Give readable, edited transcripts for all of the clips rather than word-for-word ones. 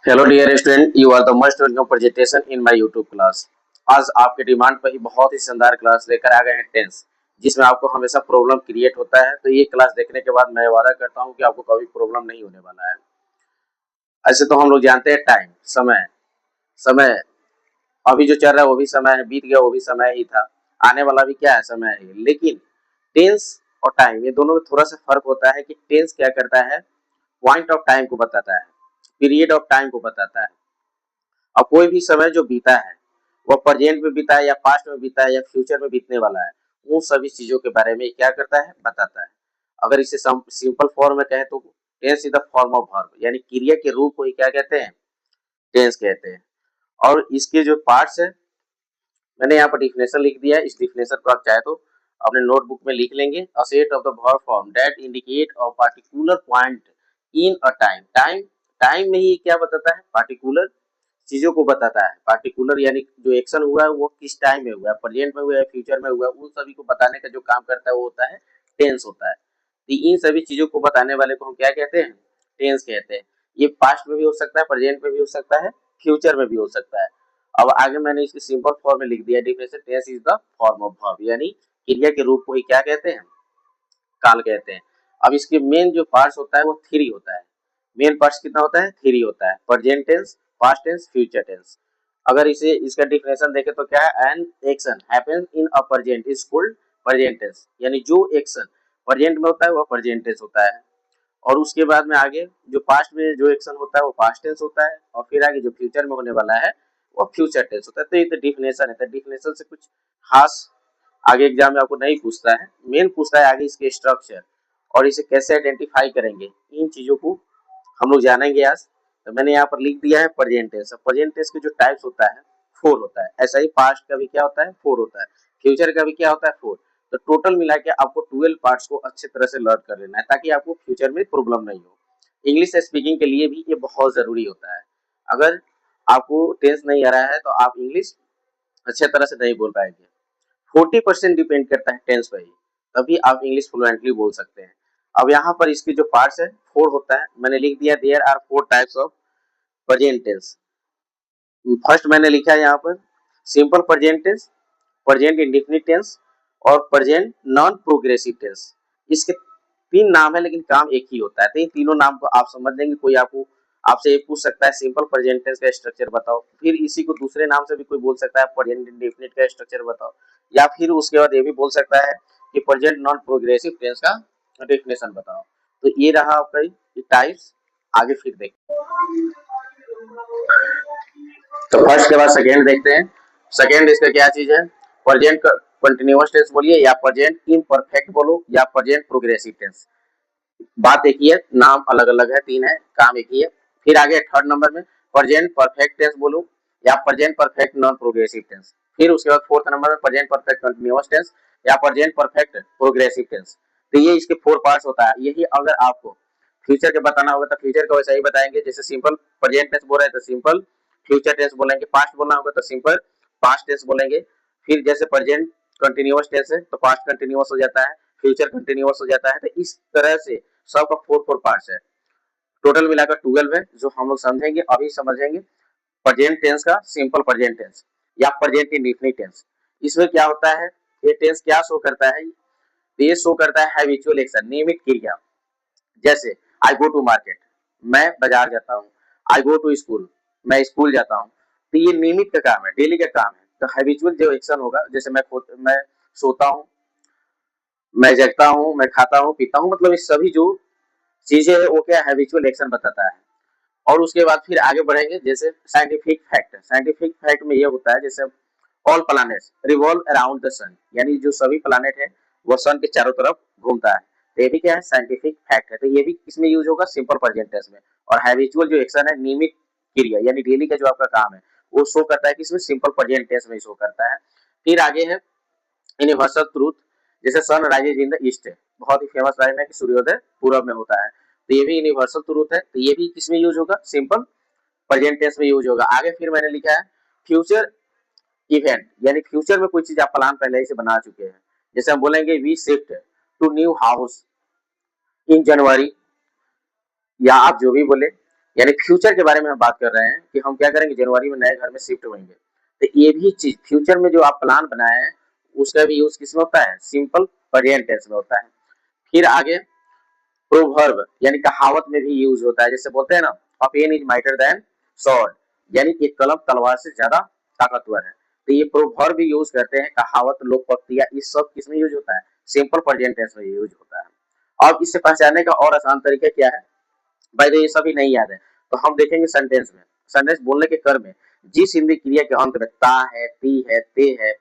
Hello dear student, you are the most welcome presentation in my YouTube class. आज आपके demand पर ही बहुत ही शानदार क्लास लेकर आ गए हैं टेंस, जिसमें आपको हमेशा प्रॉब्लम क्रिएट होता है। तो ये क्लास देखने के बाद मैं वादा करता हूं कि आपको कभी प्रॉब्लम नहीं होने वाला है। ऐसे तो हम लोग जानते हैं टाइम, समय समय अभी जो चल रहा है वो भी समय है, बीत गया वो भी समय ही था, आने वाला भी क्या है, समय है। लेकिन टेंस और टाइम ये दोनों में थोड़ा सा फर्क होता है कि टेंस क्या करता है, पॉइंट ऑफ टाइम को बताता है, पीरियड ऑफ टाइम को बताता है। और कोई भी समय जो बीता है वह प्रेजेंट में बीता है या पास्ट में बीता है या फ्यूचर में बीतने वाला है, उन सभी चीजों के बारे में क्या करता है, बताता है। अगर इसे सिंपल फॉर्म में कहें तो tense is the form of verb, यानी क्रिया के रूप को ही क्या कहते हैं, टेंस कहते हैं। और इसके जो पार्ट्स है, मैंने यहाँ पर डिफिनेशन लिख दिया है। इस डिफिनेशन को आप चाहे तो अपने नोटबुक में लिख लेंगे। A set of the verb form that indicate a particular point in a time. Time time में ही क्या बताता है, पार्टिकुलर चीजों को बताता है। पार्टिकुलर यानी जो एक्शन हुआ है वो किस टाइम में हुआ है, प्रेजेंट में हुआ है, फ्यूचर में हुआ है, उन सभी को बताने का जो काम करता है वो होता है टेंस होता है। तो इन सभी चीजों को बताने वाले को हम क्या कहते हैं, टेंस कहते हैं। ये पास्ट में भी हो सकता है, प्रेजेंट में भी हो सकता है, फ्यूचर में भी हो सकता है। अब आगे मैंने इसकी सिंपल फॉर्म में लिख दिया definition, tense is the form of verb, यानी क्रिया के रूप को ही क्या कहते हैं, काल कहते हैं। अब इसके मेन जो पार्ट्स होता है वो थ्री होता है। मेन पार्ट्स कितना होता है, थ्री होता है। Present tense, past tense, future tense. अगर इसे इसका डिफिनेशन देखें तो क्या है, an action happens in a present is called present tense, यानी जो एक्शन प्रेजेंट में होता है वह प्रेजेंट टेंस होता है। और उसके बाद में आगे जो पास्ट में जो एक्शन होता है वो पास्ट टेंस होता है, और फिर आगे जो फ्यूचर में होने वाला है वो फ्यूचर टेंस होता है। तो ये तो डिफिनेशन है। तो डिफिनेशन से कुछ खास आगे एग्जाम में आपको नहीं पूछता है, मेन पूछता है आगे इसके स्ट्रक्चर और इसे कैसे आइडेंटिफाई करेंगे, इन चीजों को हम लोग जानेंगे आज। तो मैंने यहाँ पर लिख दिया है प्रेजेंट टेंस। प्रेजेंट टेंस के जो टाइप्स होता है फोर होता है। ऐसा ही पास्ट का भी क्या होता है, फोर होता है। फ्यूचर का भी क्या होता है, फोर। तो टोटल मिला के आपको 12 पार्ट्स को अच्छे तरह से लर्न कर लेना है, ताकि आपको फ्यूचर में प्रॉब्लम नहीं हो। इंग्लिश स्पीकिंग के लिए भी ये बहुत जरूरी होता है। अगर आपको टेंस नहीं आ रहा है तो आप इंग्लिश अच्छे तरह से नहीं बोल पाएंगे। 40% डिपेंड करता है टेंस पर ही, तभी आप इंग्लिश फ्लुएंटली बोल सकते हैं। अब यहाँ पर इसके जो पार्ट्स है फोर होता है। मैंने लिख दिया there are four types of present tense. First मैंने लिखा है यहाँ पर simple present tense, present indefinite tense और प्रेजेंट नॉन प्रोग्रेसिव टेंस। इसके तीन नाम है लेकिन काम एक ही होता है। तो इन तीनों नाम को आप समझ लेंगे। कोई आपको आपसे ये पूछ सकता है सिंपल प्रेजेंट टेंस का स्ट्रक्चर बताओ, फिर इसी को दूसरे नाम से भी कोई बोल सकता है प्रेजेंट इंडेफिनिट का स्ट्रक्चर बताओ, या फिर उसके बाद ये भी बोल सकता है कि प्रेजेंट नॉन प्रोग्रेसिव टेंस का डेफिनेशन बताओ। तो ये रहा आपका टाइप्स। आगे फिर देखते हैं। तो फर्स्ट के बाद सेकेंड देखते हैं। सेकेंड इसका क्या चीज है, प्रेजेंट कंटिन्यूअस टेंस बोलिए, या प्रेजेंट इम्परफेक्ट बोलो, या प्रेजेंट प्रोग्रेसिव टेंस। बात एक ही है, नाम अलग अलग है, तीन है, काम एक ही है। फिर आगे थर्ड नंबर में प्रेजेंट परफेक्ट टेंस बोलो, या present perfect non progressive tense. फिर उसके बाद फोर्थ नंबर में प्रेजेंट परफेक्ट कंटिन्यूअस टेंस या प्रेजेंट परफेक्ट प्रोग्रेसिव टेंस। तो ये इसके फोर पार्ट्स होता है। यही अगर आपको फ्यूचर के बताना होगा तो फ्यूचर का वैसा ही बताएंगे। जैसे सिंपल प्रेजेंट टेंस बोल रहे हैं तो सिंपल फ्यूचर टेंस बोलेंगे, पास्ट बोलना होगा तो सिंपल पास्ट टेंस बोलेंगे। फिर जैसे प्रेजेंट कंटिन्यूअस टेंस है तो पास्ट कंटिन्यूअस हो जाता है, फ्यूचर कंटिन्यूअस हो जाता है। तो इस तरह से सबका फोर फोर पार्ट्स है। टोटल मिलाकर 12 है जो हम लोग समझेंगे, अभी समझेंगे। प्रेजेंट टेंस का सिंपल प्रेजेंट टेंस या प्रेजेंट इंडेफिनिट टेंस। इसमें क्या होता है, ये टेंस क्या शो करता है, ये शो करता है हैबिचुअल एक्शन, नियमित क्रिया। जैसे आई गो टू मार्केट, मैं बाजार जाता हूँ। आई गो टू स्कूल, मैं स्कूल जाता हूँ। तो ये नियमित का काम है, डेली का काम है। तो हैबिचुअल जो एक्शन होगा, जैसे मैं सोता हूँ, मैं जगता हूँ, मैं खाता हूँ, पीता हूँ, मतलब ये सभी जो चीजें है वो क्या हैबिचुअल एक्शन बताता है। और उसके बाद फिर आगे बढ़ेंगे। जैसे साइंटिफिक फैक्ट, साइंटिफिक फैक्ट में ये होता है जैसे all planets revolve around the sun, यानी जो सभी प्लैनेट है वो सन के चारों तरफ घूमता है। तो ये भी क्या है, साइंटिफिक फैक्ट है। तो ये भी किसमें यूज होगा, सिंपल प्रेजेंट टेंस में। और हैबिचुअल जो एक्शन है, नियमित क्रिया यानी डेली का जो आपका काम है, वो शो करता है किसमें, सिंपल प्रेजेंट टेंस में शो करता है। फिर आगे है यूनिवर्सल ट्रूथ, जैसे sun rises in the east, बहुत ही फेमस लाइन है कि सूर्योदय पूरब में होता है। तो ये भी यूनिवर्सल ट्रूथ है। तो ये भी किसमें यूज होगा, सिंपल प्रेजेंट टेंस में यूज होगा। आगे फिर मैंने लिखा है फ्यूचर इवेंट, यानी फ्यूचर में कोई चीज आप प्लान पहले से बना चुके हैं। जैसे हम बोलेंगे we shift to new house in January, या आप जो भी बोले। यानी फ्यूचर के बारे में हम बात कर रहे हैं कि हम क्या करेंगे, जनवरी में नए घर में शिफ्ट होंगे। तो ये भी चीज फ्यूचर में जो आप प्लान बनाए हैं उसका भी यूज किसमें होता है, सिंपल प्रेजेंट टेंस में होता है। फिर आगे प्रोवर्ब यानी कहावत में भी यूज होता है, जैसे बोलते हैं ना, a pen is mightier than sword, यानी एक कलम तलवार से ज्यादा ताकतवर है। तो ये प्रोवर्ब भी यूज करते हैं, कहावत, लोकपक्तियां, इस सब किसमें यूज होता है, सिंपल प्रेजेंट टेंस में यूज होता है। अब इससे पहचानने का और आसान तरीका क्या है, भाई तो ये सभी नहीं याद है तो हम देखेंगे सेंटेंस में, सेंटेंस बोलने के क्रम में जिस हिंदी क्रिया के अंत में ता है, ती है, ते है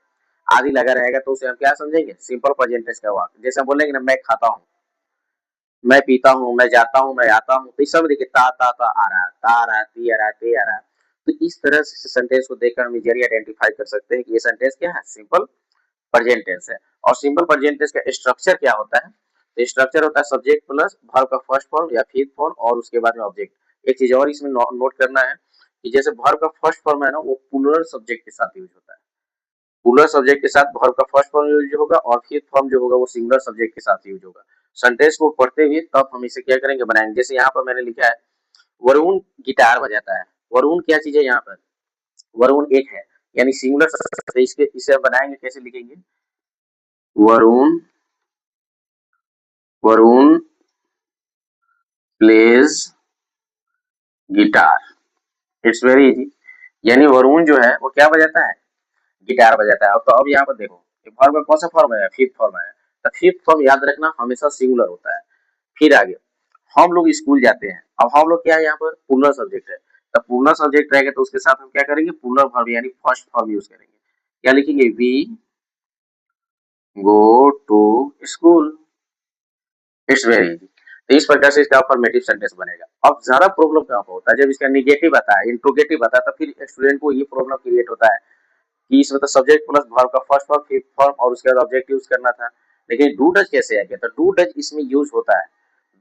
आदि लगा रहेगा तो उसे हम क्या समझेंगे, सिंपल प्रेजेंट टेंस का वाक्य। जैसे हम बोलेंगे ना, मैं खाता हूँ, मैं पीता हूँ, मैं जाता हूँ, मैं आता हूँ, तो इस सब देखिए ता आ रहा है, ता आ रहा है, ती आ रहा है, ते आ रहा है। तो इस तरह से सेंटेंस को देखकर हम इजीली आइडेंटिफाई कर सकते हैं कि ये सेंटेंस क्या है, सिंपल प्रेजेंट टेंस है। और सिंपल प्रेजेंट टेंस का स्ट्रक्चर क्या होता है, तो स्ट्रक्चर होता है सब्जेक्ट प्लस वर्ब का फर्स्ट फॉर्म या फिफ्थ फॉर्म और उसके बाद में ऑब्जेक्ट। एक चीज और इसमें नोट करना है कि जैसे वर्ब का फर्स्ट फॉर्म है ना, वो प्लूरल सब्जेक्ट के साथ यूज होता है, प्लूरल सब्जेक्ट के साथ वर्ब का फर्स्ट फॉर्म यूज होगा और फिफ्थ फॉर्म जो होगा वो सिंगुलर सब्जेक्ट के साथ यूज होगा। सेंटेंस को पढ़ते हुए तब हम इसे क्या करेंगे, बनाएंगे। जैसे यहाँ पर मैंने लिखा है वरुण गिटार बजाता है, वरुण क्या चीज है यहाँ पर, वरुण एक है यानी सिंगुलर, तो इसके इसे हम बनाएंगे, कैसे लिखेंगे, Varun, Varun plays guitar, it's very easy. यानी वरुण जो है वो क्या बजाता है, गिटार बजाता है। अब तो अब यहाँ पर देखो वर्ब का कौन सा फॉर्म है, फिफ्थ फॉर्म है, तो फिफ्थ फॉर्म याद रखना हमेशा सिंगुलर होता है। फिर आगे हम लोग स्कूल जाते हैं, अब हम लोग क्या है यहाँ पर प्लूरल सब्जेक्ट है, तो प्लूरल सब्जेक्ट रहेगा तो उसके साथ हम क्या करेंगे, प्लूरल वर्ब यानी फर्स्ट फॉर्म यूज करेंगे। क्या लिखेंगे, we go to school, it's very easy. तो इस प्रकार से इसका अफर्मेटिव सेंटेंस बनेगा। अब ज्यादा प्रॉब्लम कहाँ पर होता है, जब इसका निगेटिव आता है, इंट्रोगेटिव आता है, तो फिर स्टूडेंट को ये प्रॉब्लम क्रिएट होता है कि इसमें तो सब्जेक्ट प्लस वर्ब का फर्स्ट फॉर्म, फिफ्थ फॉर्म और उसके बाद ऑब्जेक्ट यूज करना था, लेकिन डू डज कैसे आ गया, तो डू डज इसमें यूज होता है,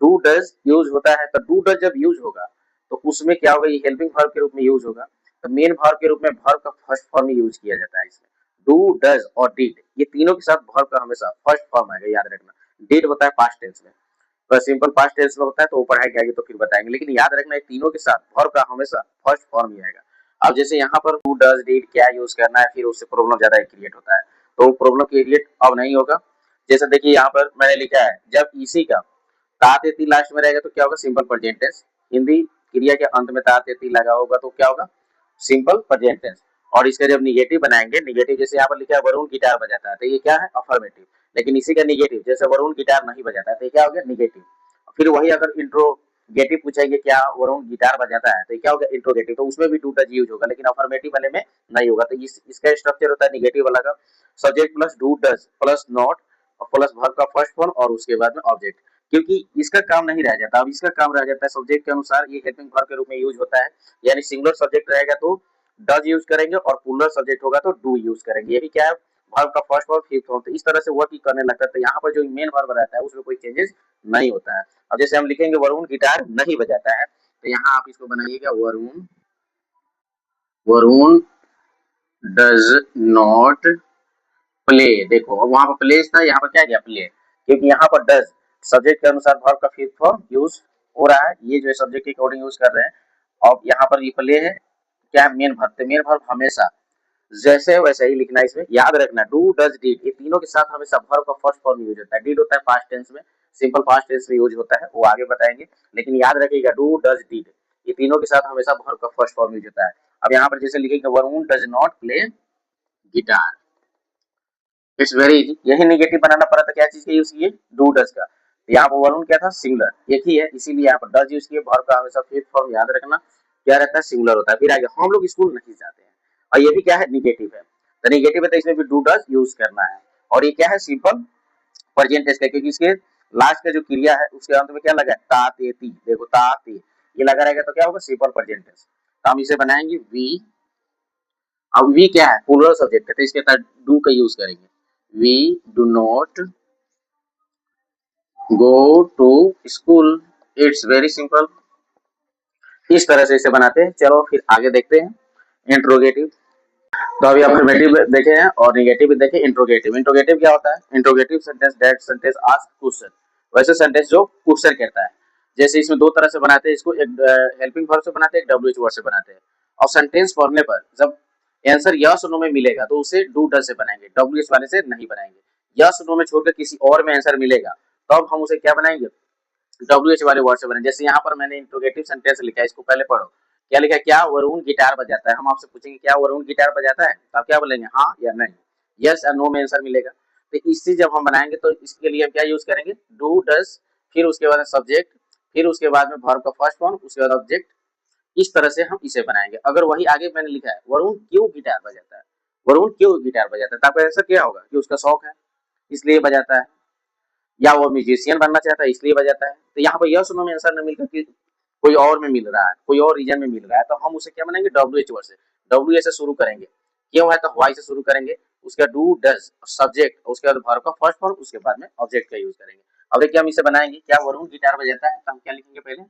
डू डज यूज होता है। तो डू डज जब यूज होगा तो उसमें क्या होगा, ये हेल्पिंग वर्ब के रूप में यूज होगा, तो मेन वर्ब के रूप में वर्ब का फर्स्ट फॉर्म यूज किया जाता है इसमें। डू डज और डिड ये तीनों के साथ वर्ब का हमेशा फर्स्ट फॉर्म आएगा, याद रखना। डिड होता है पास्ट टेंस में, तो सिंपल पास्ट टेंस में होता है तो वो पढ़ाई आगे तो फिर बताएंगे, लेकिन याद रखना है तीनों के साथ वर्ब का हमेशा फर्स्ट फॉर्म ही आएगा। अब जैसे यहाँ पर हु डज डिड क्या यूज करना है, फिर उससे प्रॉब्लम ज्यादा क्रिएट होता है, तो प्रॉब्लम क्रिएट अब नहीं होगा। जैसे देखिए यहाँ पर मैंने लिखा है, जब इसी का ता तेती लास्ट में रहेगा तो क्या होगा, सिंपल प्रेजेंट टेंस। हिंदी क्रिया के अंत में ता तेती लगा होगा तो क्या होगा, सिंपल प्रेजेंट टेंस। और इसका जब निगेटिव बनाएंगे, निगेटिव जैसे यहाँ पर लिखा है वरुण गिटार बजाता है, तो ये क्या है, अफर्मेटिव। लेकिन इसी का निगेटिव जैसे वरुण गिटार नहीं बजाता है तो ये क्या हो गया, निगेटिव। फिर वही अगर इंट्रोगेटिव पूछेंगे क्या वरुण गिटार बजाता है तो क्या होगा, इंट्रोगेटिव, तो उसमें भी टू टच यूज होगा, लेकिन अफर्मेटिव वाले में नहीं होगा। तो इसका स्ट्रक्चर होता है निगेटिव वाला का, subject plus do does plus not plus verb का फर्स्ट फॉर्म और उसके बाद में ऑब्जेक्ट। क्योंकि इसका काम नहीं रह जाता, अब इसका काम रह जाता है सब्जेक्ट के अनुसार, ये हेल्पिंग वर्ब के रूप में यूज होता है। यानी सिंगुलर सब्जेक्ट रहेगा तो डज यूज करेंगे और प्लूरल सब्जेक्ट होगा तो डू यूज करेंगे। ये भी क्या है, वर्ब का फर्स्ट फॉर्म फिफ्थ फॉर्म, तो इस तरह से वर्क ही करने लगता है। तो यहाँ पर जो मेन वर्ब रहता है उसमें कोई चेंजेस नहीं होता है। अब जैसे हम लिखेंगे वरुण गिटार नहीं बजाता है, तो यहाँ आप इसको बनाइएगा Varun, Varun does not play. देखो अब वहां पर प्ले था, यहाँ पर क्या गया, प्ले, क्योंकि यहाँ पर डज सब्जेक्ट के अनुसार वर्ब का फिफ्थ फॉर्म यूज हो रहा है, ये जो है सब्जेक्ट के अकॉर्डिंग यूज कर रहे हैं। और यहाँ पर ये प्ले है, क्या मेन वर्ब, तो मेन वर्ब हमेशा जैसे वैसे ही लिखना है। इसमें याद रखना डू डज डिड ये तीनों के साथ हमेशा वर्ब का फर्स्ट फॉर्म यूज होता है। डिड होता है पास्ट टेंस में, सिंपल पास्ट टेंस में यूज होता है, वो आगे बताएंगे, लेकिन याद रखिएगा डू डज डिड ये तीनों के साथ हमेशा वर्ब का फर्स्ट फॉर्म यूज होता है। अब यहाँ पर जैसे लिखेंगे Varun does not play guitar, it's very easy. यही नेगेटिव बनाना पड़ा था, क्या चीज का यूज किए, डू डज का। यहाँ पर वरुण क्या था, सिंगुलर एक ही है, इसीलिए यहाँ पर डज यूज किए। वर्ब का हमेशा फिफ्थ फॉर्म याद रखना क्या रहता है, सिंगुलर होता है। फिर आगे हम लोग स्कूल नहीं जाते हैं, और ये भी क्या है, निगेटिव है, तो निगेटिव है तो इसमें भी डू डज यूज करना है। और ये क्या है, सिंपल प्रेजेंट टेंस का, क्योंकि इसके लास्ट का जो क्रिया है उसके अंत में क्या लगा है, ता ते ती, देखो ता ते ये लगा रहेगा तो क्या होगा, सिंपल प्रेजेंट टेंस। तो हम इसे बनाएंगे वी। अब वी क्या है, प्लूरल सब्जेक्ट है, तो इसके साथ डू का यूज करेंगे, we do not go to school, it's very simple. इस तरह से इसे बनाते हैं। चलो फिर आगे देखते हैं इंट्रोगेटिव। तो अभी अफर्मेटिव देखे हैं और नेगेटिव भी देखे। इंट्रोगेटिव, इंट्रोगेटिव क्या होता है, interrogative sentence that sentence ask question, वैसे सेंटेंस जो क्वेश्चन कहता है। जैसे इसमें दो तरह से बनाते हैं इसको, एक हेल्पिंग वर्ब से बनाते हैं, एक डब्ल्यूएच वर्ड से बनाते हैं। और सेंटेंस पढ़ने पर जब आंसर यस नो में मिलेगा तो उसे डू डज से बनाएंगे, डब्ल्यूएच वाले से नहीं बनाएंगे। यस नो में छोड़कर किसी और में आंसर मिलेगा तब हम उसे क्या बनाएंगे, डब्ल्यूएच वाले वर्ड से बनाएंगे। जैसे यहाँ पर मैंने इंट्रोगेटिव सेंटेंस लिखा है, इसको पहले पढ़ो। क्या लिखा है, क्या वरुण गिटार बजाता है। हम आपसे पूछेंगे क्या वरुण गिटार बजाता है, तो आप क्या बोलेंगे, हाँ या नहीं। यस या नो में आंसर मिलेगा। तो इससे जब हम बनाएंगे तो इसके लिए हम क्या यूज करेंगे, डू डज, फिर उसके बाद सब्जेक्ट, फिर उसके बाद में वर्ब का फर्स्ट फॉर्म, उसके बाद ऑब्जेक्ट। इस तरह से हम इसे बनाएंगे। अगर वही आगे मैंने लिखा है वरुण क्यों गिटार बजाता है, वरुण क्यों गिटार बजाता है, तो आपका आंसर क्या होगा कि उसका शौक है इसलिए बजाता है, या वो म्यूजिशियन बनना चाहता है इसलिए बजाता है। तो यहाँ पर यस नो में आंसर न मिलकर के कोई और में मिल रहा है, कोई और रीजन में मिल रहा है, तो हम उसे क्या बनाएंगे, डब्ल्यू एच वर्ड से। डब्ल्यू एच से शुरू करेंगे, क्यों है तो वाई से शुरू करेंगे, उसके बाद डू डज सब्जेक्ट, उसके बाद वर्ब का फर्स्ट फॉर्म, उसके बाद में ऑब्जेक्ट का यूज करेंगे। अब देखिए हम इसे बनाएंगे, क्या वरुण गिटार बजाता है, तो हम क्या लिखेंगे, पहले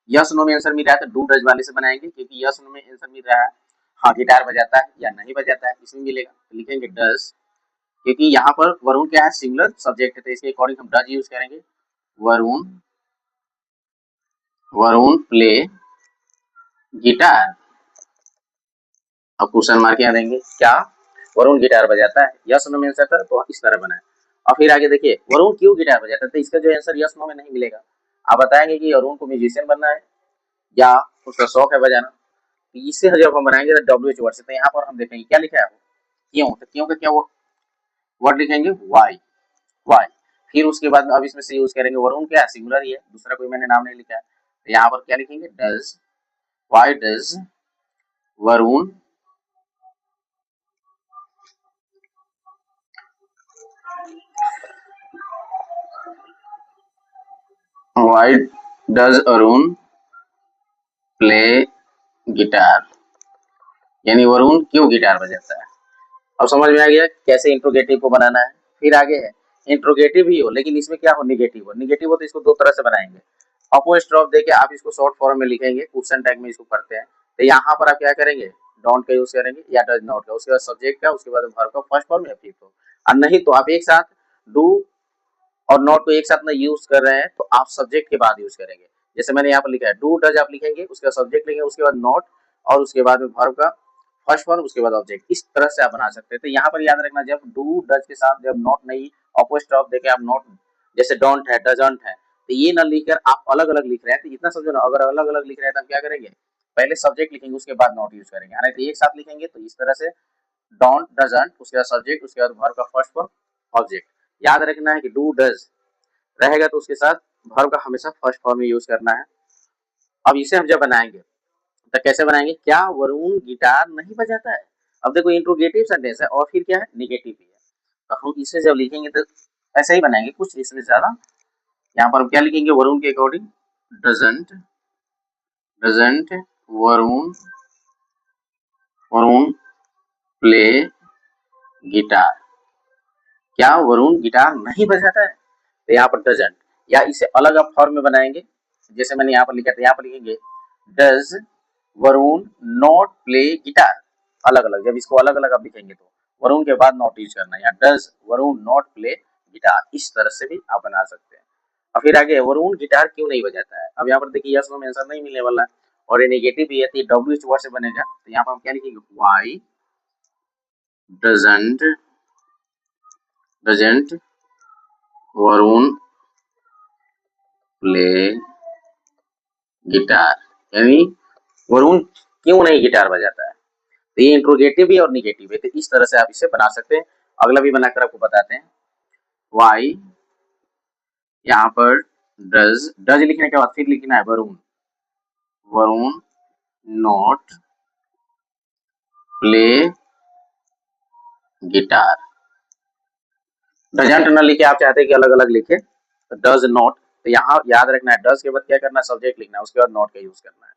यस नो में आंसर मिल रहा है तो डू डज वाले से बनाएंगे, क्योंकि यस नो में आंसर मिल रहा है हाँ गिटार बजाता है या नहीं बजाता है, इसमें मिलेगा तो लिखेंगे डज, क्योंकि यहाँ पर वरुण क्या है, सिंगुलर सब्जेक्ट है, तो इसके अकॉर्डिंग हम डज यूज करेंगे। Varun, Varun play guitar. अब क्वेश्चन मार्क यहाँ देंगे, क्या वरुण गिटार बजाता है, यस नो में आंसर था तो इस तरह बनाए। और फिर आगे देखिए वरुण क्यों गिटार बजाता है, तो इसका जो आंसर यस नो में नहीं मिलेगा। आप बताएंगे कि वरुण को म्यूजिशियन बनना है या उसका शौक है बजाना। तो इससे जब हम बनाएंगे तो डब्ल्यू एच वर्ड से, तो यहाँ पर हम देखेंगे क्या लिखा है, क्यों, तो क्यों का क्या वर्ड लिखेंगे, वाई, वाई। फिर उसके बाद अब इसमें से यूज करेंगे, वरुण क्या है सिंगुलर ही है, दूसरा कोई मैंने नाम नहीं लिखा है, तो यहाँ पर क्या लिखेंगे, does, why does Varun why does Arun play guitar, यानी वरुण क्यों गिटार बजाता है। अब समझ में आ गया कैसे इंट्रोगेटिव को बनाना है। फिर आगे है इंट्रोगेटिव ही हो लेकिन इसमें क्या हो, निगेटिव हो। निगेटिव हो तो इसको दो तरह से बनाएंगे, अपोस्ट्रोफ देके आप इसको शॉर्ट फॉर्म में लिखेंगे, क्वेश्चन टैग में इसको पढ़ते हैं, तो यहाँ पर आप क्या करेंगे, डोंट का यूज करेंगे या डज नॉट का, उसके बाद सब्जेक्ट का, उसके बाद वर्ब का फर्स्ट फॉर्म या फिर तो, और नहीं तो आप एक साथ डू और नॉट को एक साथ में यूज कर रहे हैं तो आप सब्जेक्ट के बाद यूज करेंगे। जैसे मैंने यहाँ पर लिखा है डू डज आप लिखेंगे, उसके बाद सब्जेक्ट लिखेंगे, उसके बाद नॉट, और उसके बाद में वर्ब का फर्स्ट फॉर्म, उसके बाद ऑब्जेक्ट। इस तरह से आप बना सकते हैं। तो यहाँ पर याद रखना, जब डू डज के साथ जब नॉट नहीं, अपोस्ट्रोफ देके आप नॉट, जैसे डोंट है, डजंट है, तो ये ना लिखकर आप अलग अलग लिख रहे हैं, तो इतना समझो ना, अगर अलग अलग लिख रहे हैं तो हम क्या करेंगे, पहले सब्जेक्ट लिखेंगे उसके बाद नॉट यूज करेंगे, यानी तो एक साथ लिखेंगे तो इस तरह से डोंट डजंट, उसके बाद सब्जेक्ट, उसके बाद वर्ब का फर्स्ट फॉर्म, ऑब्जेक्ट। याद रखना है कि डू डज रहेगा तो उसके साथ वर्ब का हमेशा फर्स्ट फॉर्म में यूज करना है। अब इसे हम जब बनाएंगे तो कैसे बनाएंगे, क्या वरुण गिटार नहीं बजाता है। अब देखो इंट्रोगेटिव सेंटेंस है और फिर क्या है, निगेटिव भी है, तो हम इसे जब लिखेंगे तो ऐसे ही बनाएंगे, कुछ इसमें ज्यादा। यहाँ पर हम क्या लिखेंगे, वरुण के according doesn't, doesn't Varun, Varun play guitar, क्या वरुण गिटार नहीं बजाता है, तो यहाँ पर डजंट, या इसे अलग आप फॉर्म में बनाएंगे, जैसे मैंने यहाँ पर लिखा था, यहाँ पर लिखेंगे does Varun not play guitar, अलग अलग, जब इसको अलग अलग आप लिखेंगे तो वरुण के बाद नॉट यूज करना है, या does Varun not play guitar, इस तरह से भी आप बना सकते हैं। और फिर आगे वरुण गिटार क्यों नहीं बजाता है। अब यहाँ पर देखिए यस नो में आंसर नहीं मिलने वाला है और ये नेगेटिव भी है, तो डब्ल्यू एच वर्ड से बनेगा, तो यहाँ पर हम क्या लिखेंगे, why doesn't, doesn't Varun play guitar, यानी वरुण क्यों नहीं गिटार बजाता है। तो ये इंट्रोगेटिव भी और निगेटिव है, तो इस तरह से आप इसे बना सकते हैं। अगला भी बनाकर आपको बताते हैं, वाई, यहाँ पर डज, डज लिखने के बाद फिर लिखना है Varun, Varun not play guitar. Doesn't न लिखे, आप चाहते हैं कि अलग अलग लिखे, तो डज नॉट, तो यहाँ याद रखना है डज के बाद क्या करना है, सब्जेक्ट लिखना है, उसके बाद नॉट का यूज करना है।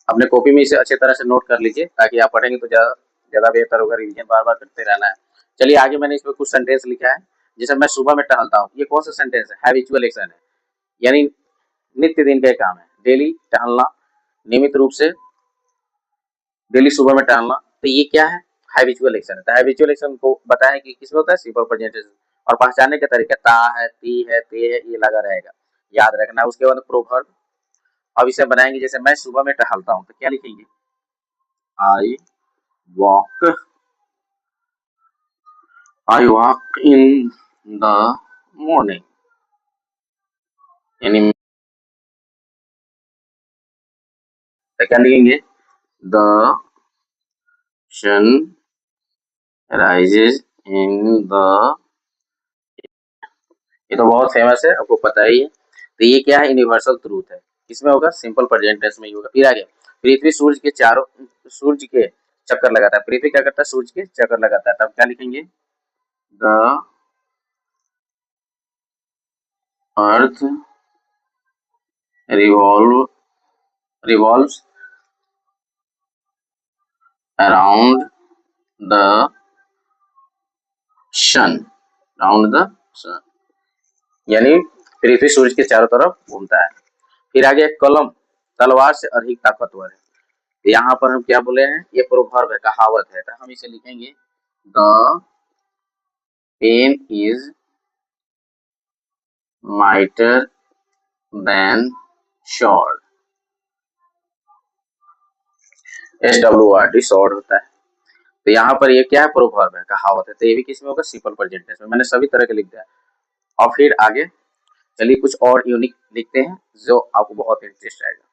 अपने कॉपी में इसे अच्छी तरह से नोट कर लीजिए ताकि आप पढ़ेंगे तो ज्यादा बेहतर होगा, रिवीजन बार बार करते रहना है। चलिए आगे मैंने इसमें कुछ सेंटेंस लिखा है, जैसे मैं सुबह में टहलता हूँ, ये कौन सा सेंटेंस है, हैबिचुअल एक्शन है, यानी नित्य दिन का काम है, डेली टहलना, नियमित रूप से डेली सुबह में टहलना, तो ये क्या है, हैबिचुअल एक्शन है। तो हैबिचुअल एक्शन को बताया कि किसमें होता है, सिंपल प्रेजेंट टेंस, और पहचानने का तरीका ता है, ती है, ते है, ये लगा रहेगा। याद रखना। उसके बाद प्रोवर्ब। अब इसे बनाएंगे, जैसे मैं सुबह में टहलता हूँ तो क्या लिखेंगे, I walk, I walk in the morning, यानी तो क्या लिखेंगे, the sun rises in the, ये तो बहुत फेमस है, आपको पता ही है। तो ये क्या है, यूनिवर्सल ट्रूथ है। किसमें होगा, सिंपल प्रेजेंट टेंस में ही होगा। फिर आ गया, पृथ्वी सूर्य के चक्कर लगाता है। पृथ्वी क्या करता है, सूर्य के चक्कर लगाता है, तब क्या लिखेंगे, the earth revolve revolves around the sun, around the sun, यानी पृथ्वी सूर्य के चारों तरफ घूमता है। फिर आगे कलम तलवार से अधिक ताकतवर है। तो यहाँ पर हम क्या बोले हैं, ये प्रोवर्ब है, कहावत है, तो हम इसे लिखेंगे, the pen is mightier than sword, SWORD sword होता है। तो यहाँ पर ये क्या है, प्रोवर्ब है, कहावत है। तो ये भी किसमें होगा, सिंपल प्रेजेंट टेंस में। मैंने सभी तरह के लिख दिया। और फिर आगे चलिए कुछ और यूनिक लिखते हैं जो आपको बहुत इंटरेस्ट आएगा।